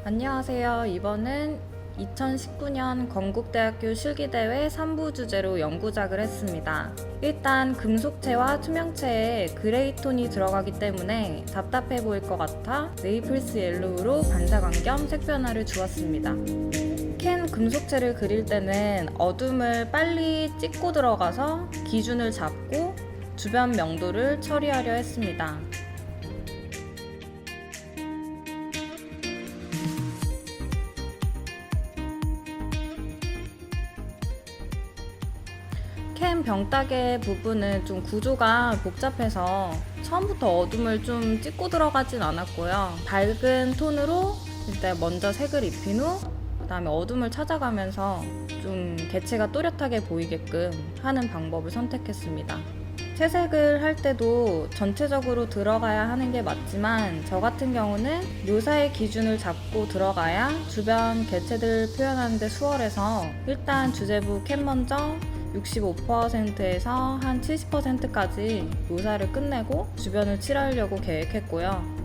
안녕하세요. 이번은 2019년 건국대학교 실기대회 3부 주제로 연구작을 했습니다. 일단 금속체와 투명체에 그레이 톤이 들어가기 때문에 답답해 보일 것 같아 네이플스 옐로우로 반사광 겸 색변화를 주었습니다. 캔 금속체를 그릴 때는 어둠을 빨리 찍고 들어가서 기준을 잡고 주변 명도를 처리하려 했습니다. 캔 병따개 부분은 좀 구조가 복잡해서 처음부터 어둠을 좀 찍고 들어가진 않았고요. 밝은 톤으로 일단 먼저 색을 입힌 후 그다음에 어둠을 찾아가면서 좀 개체가 또렷하게 보이게끔 하는 방법을 선택했습니다. 채색을 할 때도 전체적으로 들어가야 하는 게 맞지만 저 같은 경우는 묘사의 기준을 잡고 들어가야 주변 개체들 표현하는 데 수월해서 일단 주제부 캔 먼저 65%에서 한 70%까지 묘사를 끝내고 주변을 칠하려고 계획했고요.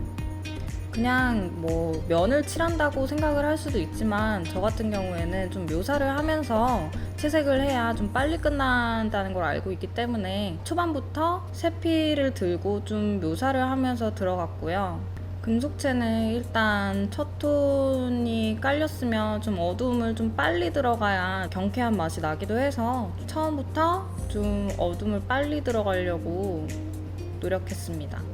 그냥 뭐 면을 칠한다고 생각을 할 수도 있지만 저 같은 경우에는 좀 묘사를 하면서 채색을 해야 좀 빨리 끝난다는 걸 알고 있기 때문에 초반부터 세필을 들고 좀 묘사를 하면서 들어갔고요. 금속체는 일단 첫 톤이 깔렸으면 좀 어두움을 좀 빨리 들어가야 경쾌한 맛이 나기도 해서 처음부터 좀 어둠을 빨리 들어가려고 노력했습니다.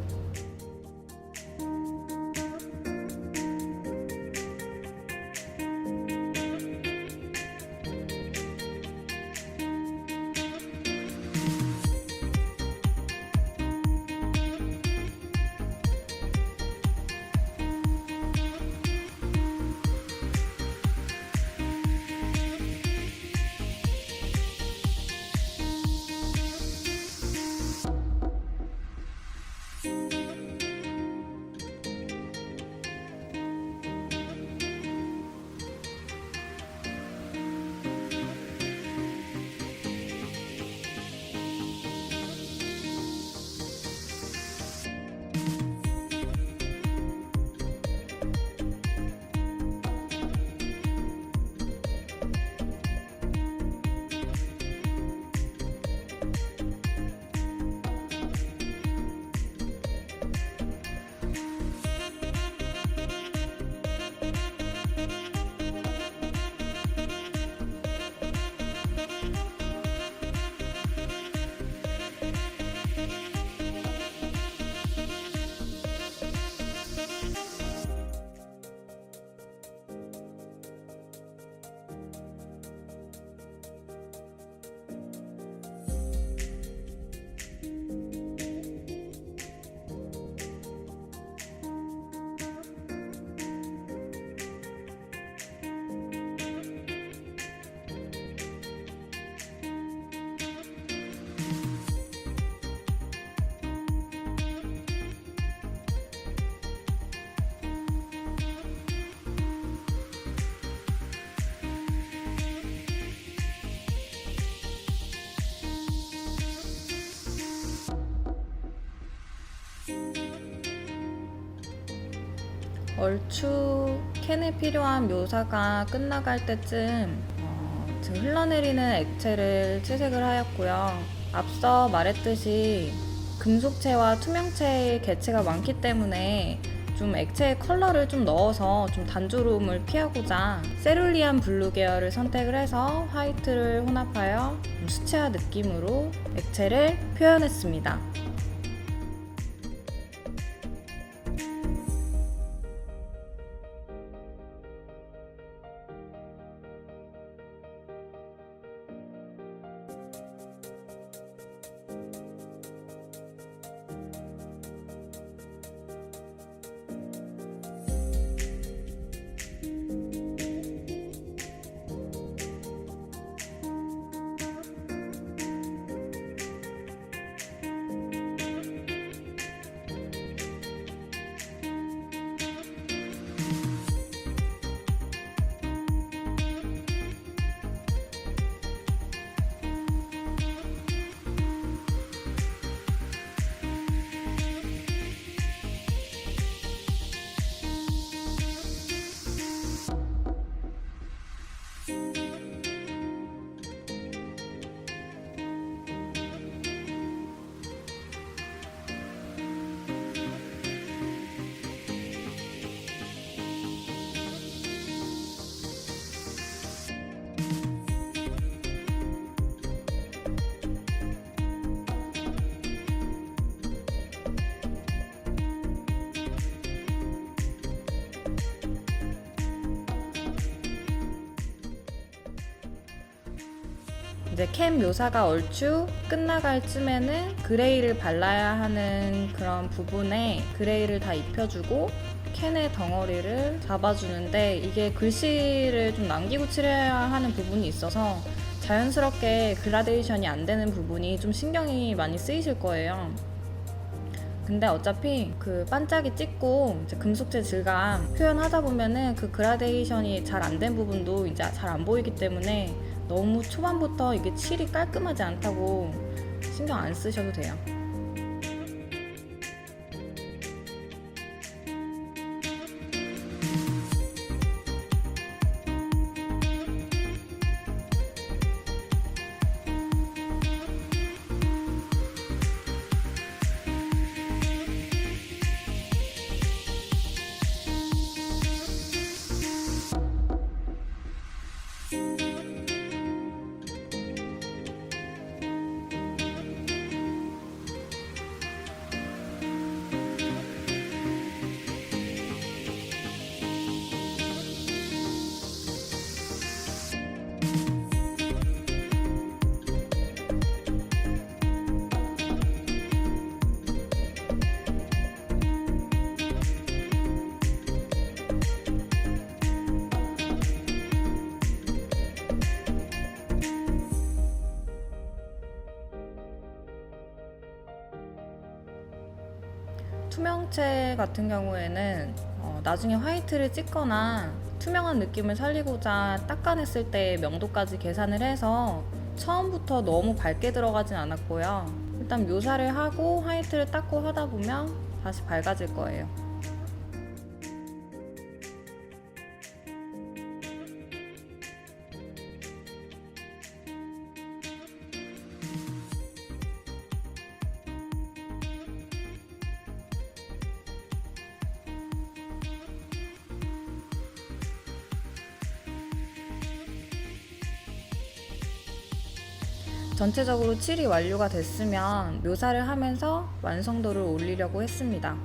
얼추 캔에 필요한 묘사가 끝나갈 때쯤 지금 흘러내리는 액체를 채색을 하였고요. 앞서 말했듯이 금속체와 투명체의 개체가 많기 때문에 좀 액체의 컬러를 좀 넣어서 좀 단조로움을 피하고자 세룰리안 블루 계열을 선택을 해서 화이트를 혼합하여 수채화 느낌으로 액체를 표현했습니다. 이제 캔 묘사가 얼추 끝나갈 쯤에는 그레이를 발라야 하는 그런 부분에 그레이를 다 입혀주고 캔의 덩어리를 잡아주는데, 이게 글씨를 좀 남기고 칠해야 하는 부분이 있어서 자연스럽게 그라데이션이 안 되는 부분이 좀 신경이 많이 쓰이실 거예요. 근데 어차피 그 반짝이 찍고 이제 금속재 질감 표현하다 보면은 그 그라데이션이 잘 안 된 부분도 이제 잘 안 보이기 때문에 너무 초반부터 이게 칠이 깔끔하지 않다고 신경 안 쓰셔도 돼요. 투명체 같은 경우에는 나중에 화이트를 찍거나 투명한 느낌을 살리고자 닦아냈을 때 명도까지 계산을 해서 처음부터 너무 밝게 들어가진 않았고요. 일단 묘사를 하고 화이트를 닦고 하다 보면 다시 밝아질 거예요. 전체적으로 칠이 완료가 됐으면 묘사를 하면서 완성도를 올리려고 했습니다.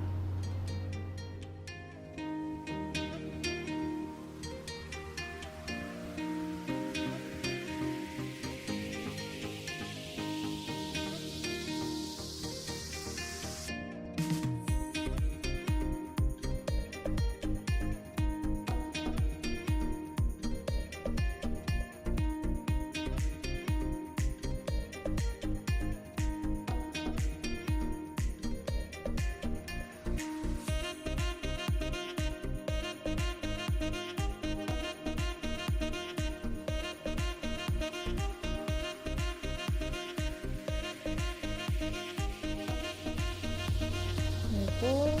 그리고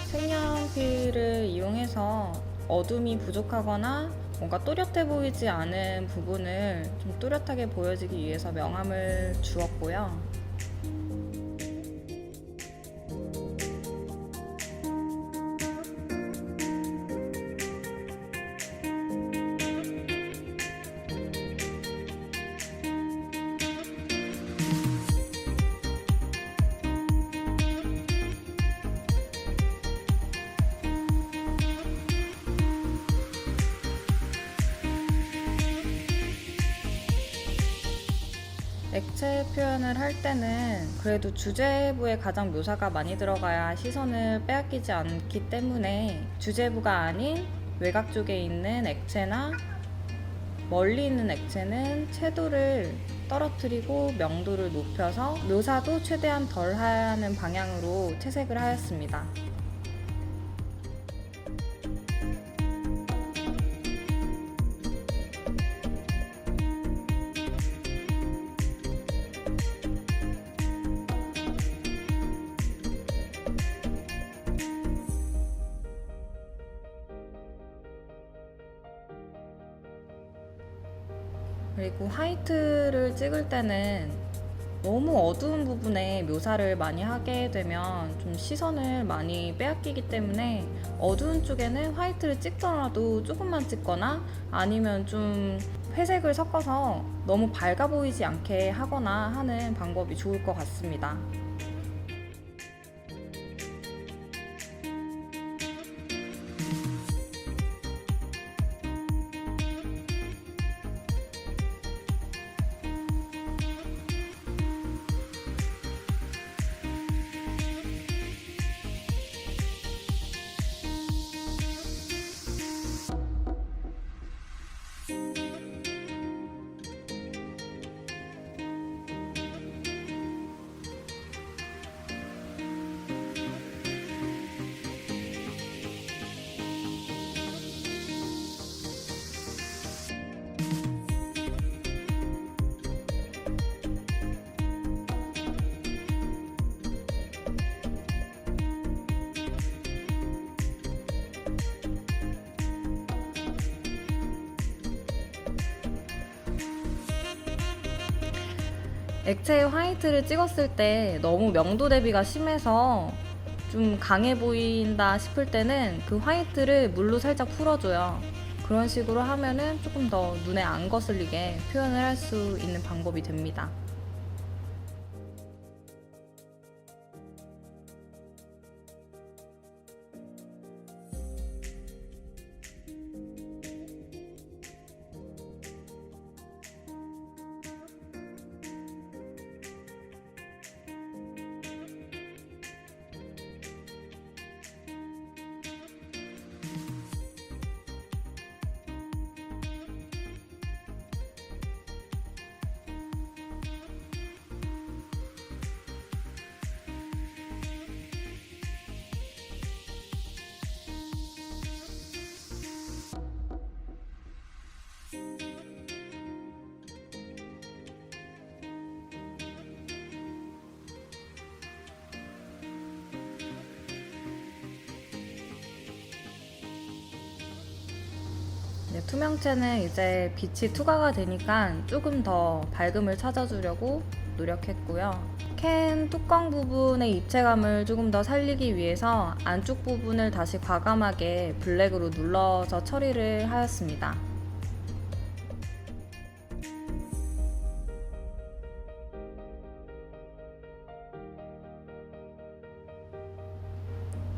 색연필을 이용해서 어둠이 부족하거나 뭔가 또렷해 보이지 않은 부분을 좀 또렷하게 보여지기 위해서 명암을 주었고요. 액체 표현을 할 때는 그래도 주제부에 가장 묘사가 많이 들어가야 시선을 빼앗기지 않기 때문에 주제부가 아닌 외곽 쪽에 있는 액체나 멀리 있는 액체는 채도를 떨어뜨리고 명도를 높여서 묘사도 최대한 덜 하는 방향으로 채색을 하였습니다. 그리고 화이트를 찍을 때는 너무 어두운 부분에 묘사를 많이 하게 되면 좀 시선을 많이 빼앗기기 때문에 어두운 쪽에는 화이트를 찍더라도 조금만 찍거나 아니면 좀 회색을 섞어서 너무 밝아 보이지 않게 하거나 하는 방법이 좋을 것 같습니다. 액체 화이트를 찍었을 때 너무 명도 대비가 심해서 좀 강해 보인다 싶을 때는 그 화이트를 물로 살짝 풀어줘요. 그런 식으로 하면은 조금 더 눈에 안 거슬리게 표현을 할 수 있는 방법이 됩니다. 투명체는 이제 빛이 투과가 되니까 조금 더 밝음을 찾아주려고 노력했고요. 캔 뚜껑 부분의 입체감을 조금 더 살리기 위해서 안쪽 부분을 다시 과감하게 블랙으로 눌러서 처리를 하였습니다.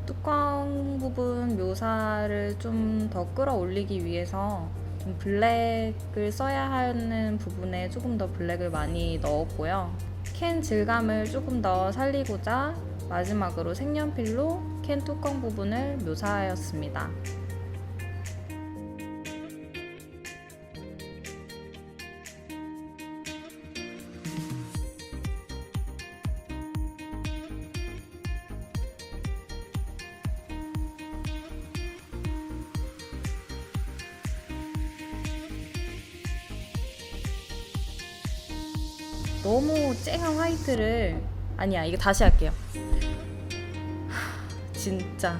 뚜껑 부분 묘사를 좀 더 끌어올리기 위해서 좀 블랙을 써야 하는 부분에 조금 더 블랙을 많이 넣었고요. 캔 질감을 조금 더 살리고자 마지막으로 색연필로 캔 뚜껑 부분을 묘사하였습니다. 너무 쨍한 화이트를 아니야 이거 다시 할게요. 진짜